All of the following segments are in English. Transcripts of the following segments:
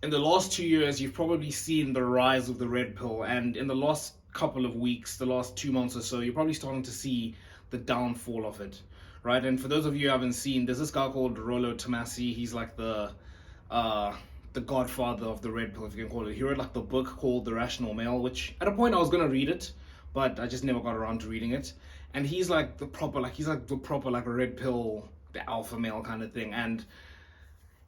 in the last 2 years, you've probably seen the rise of the red pill, and in the last couple of weeks, the last 2 months or so, you're probably starting to see the downfall of it, right? And for those of you who haven't seen, there's this guy called Rollo Tomasi. He's like uh, the godfather of the red pill, if you can call it. He wrote like the book called The Rational Male, which at a point I was gonna read it, but I just never got around to reading it. And he's like the proper, like red pill, the alpha male kind of thing. And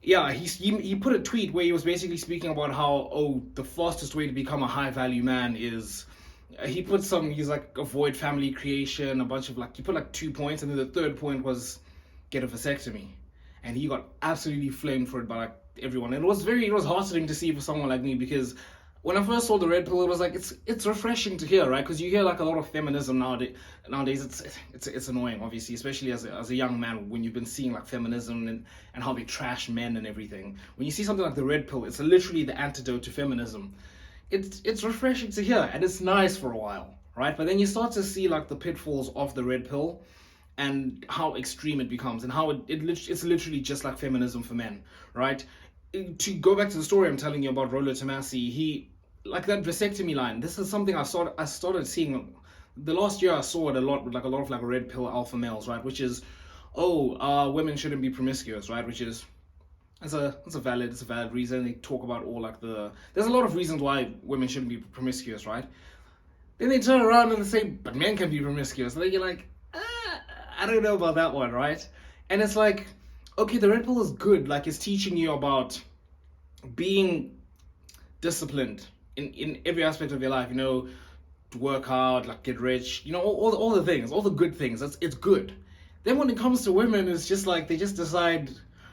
yeah, he put a tweet where he was basically speaking about how, the fastest way to become a high value man is, he's like, avoid family creation, a bunch of like, he put like 2 points, and then the third point was get a vasectomy. And he got absolutely flamed for it by like everyone. And it was heartening to see for someone like me, because when I first saw the red pill, it was like, it's refreshing to hear, right? Because you hear like a lot of feminism nowadays. It's annoying, obviously, especially as a young man, when you've been seeing like feminism and how they trash men and everything. When you see something like the red pill, it's literally the antidote to feminism. It's refreshing to hear, and it's nice for a while, right? But then you start to see like the pitfalls of the red pill, and how extreme it becomes, and how it's literally just like feminism for men, right? To go back to the story I'm telling you about Rollo Tomasi, he, like that vasectomy line, this is something I started seeing the last year. I saw it a lot with like a lot of like red pill alpha males, right? Which is, women shouldn't be promiscuous, right? Which is, it's a valid reason. They talk about all like there's a lot of reasons why women shouldn't be promiscuous, right? Then they turn around and they say, but men can be promiscuous. And then you're like, I don't know about that one, right? And it's like, okay, the red pill is good. Like, it's teaching you about being disciplined in every aspect of your life, to work hard, like get rich, all the things, all the good things. It's good. Then when it comes to women, it's just like they just decide,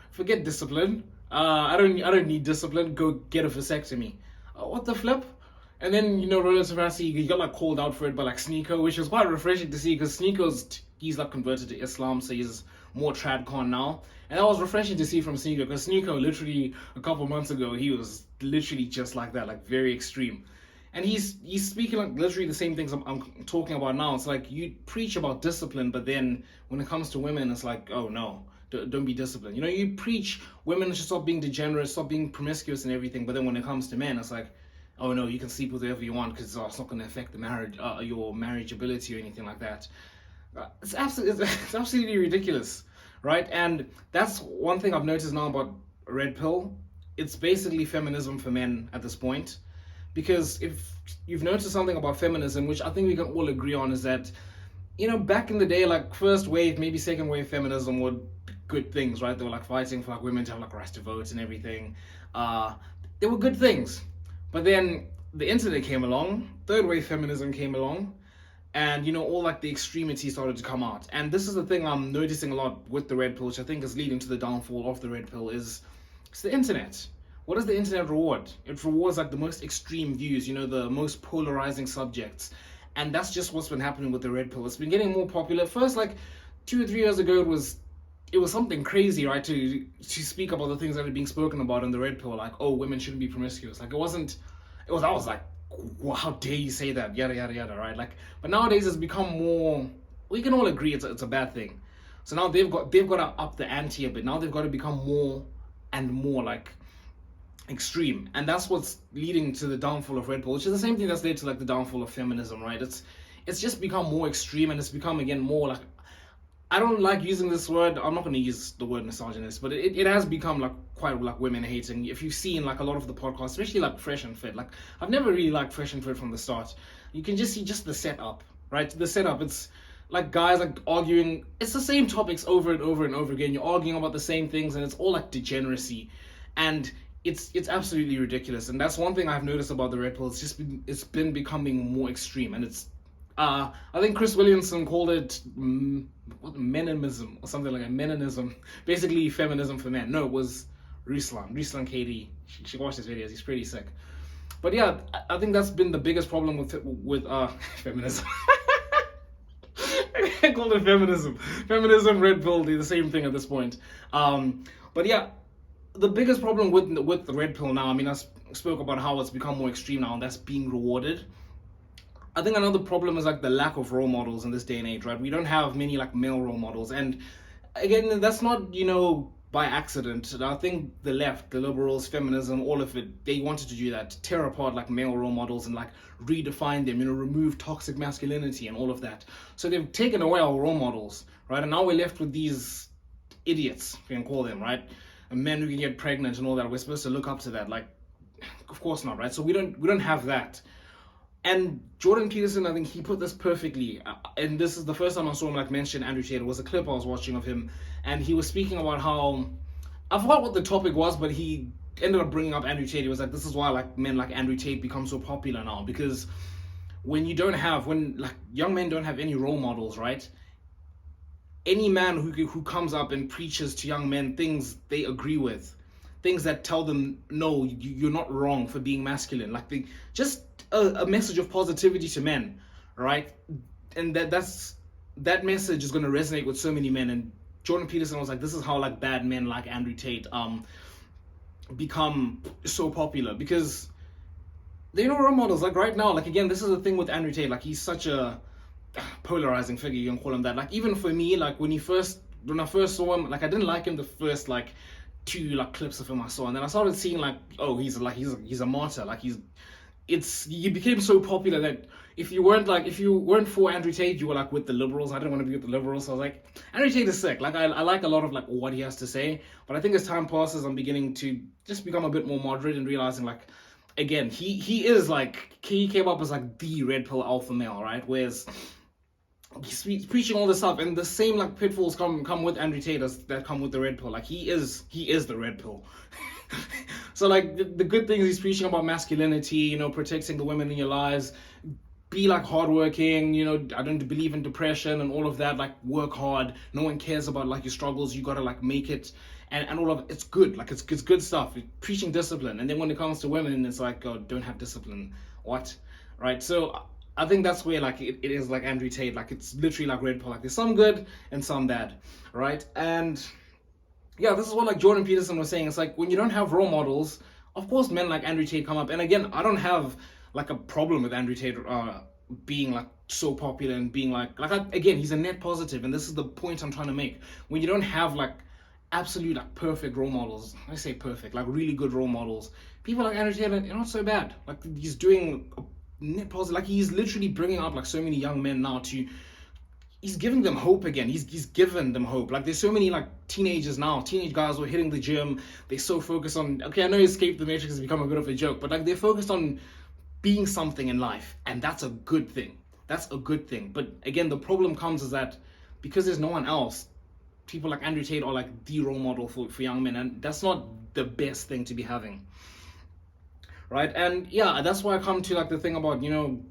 forget discipline. I don't need discipline. Go get a vasectomy. What the flip? And then Rollo Tomasi, he got like called out for it by like Sneeko, which was quite refreshing to see, because he's like converted to Islam, so he's more tradcon now. And that was refreshing to see from Sneeko, because Sneeko literally a couple months ago, he was literally just like that, like very extreme. And he's speaking like literally the same things I'm talking about now. It's like, you preach about discipline, but then when it comes to women, it's like, oh no, don't be disciplined. You preach women should stop being degenerate, stop being promiscuous and everything, but then when it comes to men, it's like, oh no, you can sleep with whoever you want, because it's not going to affect the marriage, your marriage ability or anything like that. It's absolutely ridiculous, right? And that's one thing I've noticed now about red pill. It's basically feminism for men at this point, because if you've noticed something about feminism, which I think we can all agree on, is that back in the day, like first wave, maybe second wave feminism were good things, right? They were like fighting for like women to have like rights to vote and everything. They were good things. But then the internet came along, third wave feminism came along, and all like the extremity started to come out. And this is the thing I'm noticing a lot with the red pill, which I think is leading to the downfall of the red pill, is it's the internet. What does the internet reward? It rewards like the most extreme views, the most polarizing subjects. And that's just what's been happening with the red pill. It's been getting more popular. First, like 2 or 3 years ago, it was something crazy, right, to speak about the things that are being spoken about in the red pill, like, women shouldn't be promiscuous. Like, I was like, well, how dare you say that, yada yada yada, right? Like, but nowadays it's become more, we can all agree it's a bad thing. So now they've got to up the ante a bit. Now they've got to become more and more like extreme, and that's what's leading to the downfall of red pill, which is the same thing that's led to like the downfall of feminism, right? It's just become more extreme, and it's become again more like, I don't like using this word. I'm not going to use the word misogynist, but it has become like quite like women hating. If you've seen like a lot of the podcasts, especially like Fresh and Fit, like I've never really liked Fresh and Fit from the start. You can just see just the setup, right? The setup, it's like guys like arguing. It's the same topics over and over and over again. You're arguing about the same things, and it's all like degeneracy, and it's absolutely ridiculous. And that's one thing I've noticed about the red pill. It's been becoming more extreme, and it's. I think Chris Williamson called it meninism or something like that. Meninism, basically feminism for men. No, it was Ruslan KD. She watched his videos. He's pretty sick. But yeah, I think that's been the biggest problem with feminism. I called it feminism. Feminism, red pill, they're the same thing at this point. But yeah, the biggest problem with the red pill now. I mean, I spoke about how it's become more extreme now, and that's being rewarded. I think another problem is like the lack of role models in this day and age, right? We don't have many like male role models, and again, that's not by accident. And I think the left, the liberals, feminism, all of it, they wanted to do that, tear apart like male role models and like redefine them, remove toxic masculinity and all of that. So they've taken away our role models, right? And now we're left with these idiots, if you can call them, right? And men who can get pregnant and all that. We're supposed to look up to that. Like, of course not, right? So we don't have that. And Jordan Peterson, I think he put this perfectly. And this is the first time I saw him like mention Andrew Tate. It was a clip I was watching of him, and he was speaking about how, I forgot what the topic was, but he ended up bringing up Andrew Tate. He was like, this is why like men like Andrew Tate become so popular now, because when like young men don't have any role models, right? Any man who comes up and preaches to young men things they agree with, things that tell them, no, you're not wrong for being masculine, like just a message of positivity to men, right? And that message is going to resonate with so many men. And Jordan Peterson was like, this is how like bad men like Andrew Tate become so popular, because they're no role models. Like right now, like again, this is the thing with Andrew Tate, like he's such a polarizing figure, you can call him that. Like even for me, like when I first saw him, like I didn't like him the first like 2 like clips of him I saw, and then I started seeing like, oh, he's a martyr. Like he became so popular that if you weren't for Andrew Tate, you were like with the liberals. I didn't want to be with the liberals, so I was like, Andrew Tate is sick. Like I like a lot of like what he has to say, but I think as time passes, I'm beginning to just become a bit more moderate and realizing like, again, he is like, he came up as like the red pill alpha male, right? Whereas he's preaching all this stuff, and the same like pitfalls come with Andrew Tate as that come with the red pill. Like he is the red pill. So like the good things he's preaching about masculinity, protecting the women in your lives, be like hardworking, I don't believe in depression and all of that, like work hard, no one cares about like your struggles, you gotta like make it, and all of it. It's good, like it's good stuff, preaching discipline. And then when it comes to women, it's like, oh, don't have discipline, what, right? So I think that's where like it is like Andrew Tate, like it's literally like red pill, like there's some good and some bad, right? And yeah, this is what like Jordan Peterson was saying. It's like when you don't have role models, of course men like Andrew Tate come up. And again, I don't have like a problem with Andrew Tate being like so popular and being again, he's a net positive, and this is the point I'm trying to make. When you don't have like absolute like perfect role models, I say perfect, like really good role models, people like Andrew Tate are not so bad. Like he's doing net positive, like he's literally bringing up like so many young men now to, he's giving them hope again. He's given them hope. Like there's so many like teenage guys who are hitting the gym. They're so focused on, okay, I know Escape the Matrix has become a bit of a joke, but like they're focused on being something in life, and that's a good thing. But again, the problem comes is that because there's no one else, people like Andrew Tate are like the role model for young men, and that's not the best thing to be having. Right? And yeah, that's why I come to like the thing about,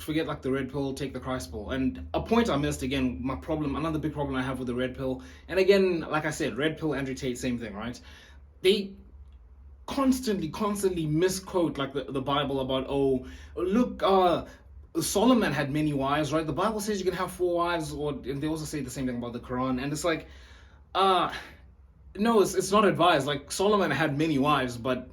forget like the red pill, take the Christ pill. And a point I missed, again, another big problem I have with the red pill, and again, like I said, red pill, Andrew Tate, same thing, right? They constantly misquote like the Bible about, oh, look, Solomon had many wives, right? The Bible says you can have 4 wives, and they also say the same thing about the Quran. And it's like, no, it's not advised. Like Solomon had many wives, but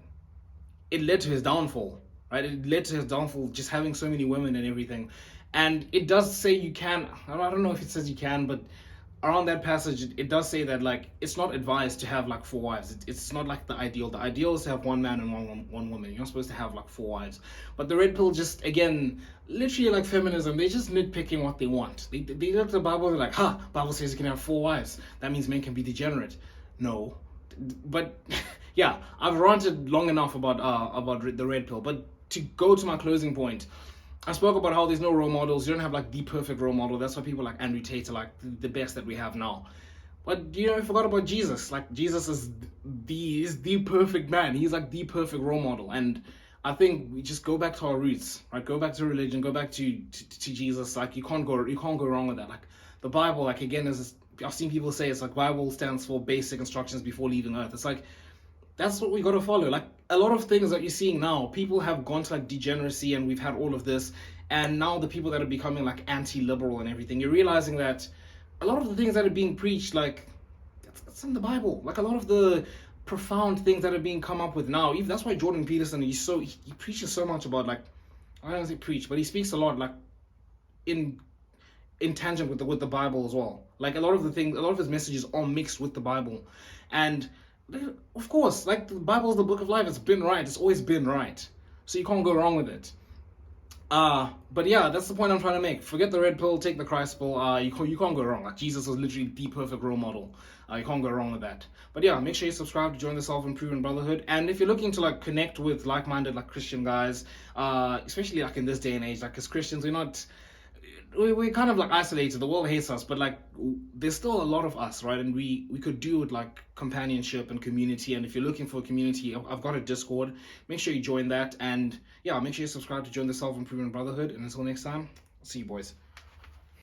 it led to his downfall, right? It led to his downfall, just having so many women and everything. And it does say you can, I don't know if it says you can, but around that passage, it does say that like it's not advised to have like 4 wives. It's not like the ideal. The ideal is to have 1 man and one woman. You're not supposed to have like 4 wives. But the red pill just, again, literally like feminism, they're just nitpicking what they want. They look at the Bible, they're like, Bible says you can have 4 wives. That means men can be degenerate. No. But yeah, I've ranted long enough about the red pill. But to go to my closing point, I spoke about how there's no role models. You don't have like the perfect role model. That's why people like Andrew Tate are like the best that we have now. But I forgot about Jesus. Like Jesus is the perfect man. He's like the perfect role model. And I think we just go back to our roots, right? Go back to religion. Go back to Jesus. Like you can't go wrong with that. Like the Bible, like again, I've seen people say it's like Bible stands for basic instructions before leaving Earth. It's like that's what we got to follow. Like a lot of things that you're seeing now, people have gone to like degeneracy, and we've had all of this, and now the people that are becoming like anti-liberal and everything, you're realizing that a lot of the things that are being preached, like that's in the Bible. Like a lot of the profound things that are being come up with now, even that's why Jordan Peterson, he preaches so much about, like, I don't say preach, but he speaks a lot like in tangent with the Bible as well. Like a lot of his messages are mixed with the Bible. And Of course, like the Bible is the book of life. It's been right. It's always been right. So you can't go wrong with it. But yeah, that's the point I'm trying to make. Forget the red pill, take the Christ pill. You can't go wrong. Like Jesus was literally the perfect role model. You can't go wrong with that. But yeah, make sure you subscribe to join the Self Improvement Brotherhood. And if you're looking to like connect with like-minded, like Christian guys, especially like in this day and age, like as Christians, we're kind of like isolated. The world hates us, but like there's still a lot of us, right? And we could do with like companionship and community. And if you're looking for a community, I've got a Discord. Make sure you join that, and yeah, make sure you subscribe to join the Self Improvement Brotherhood. And until next time, see you boys.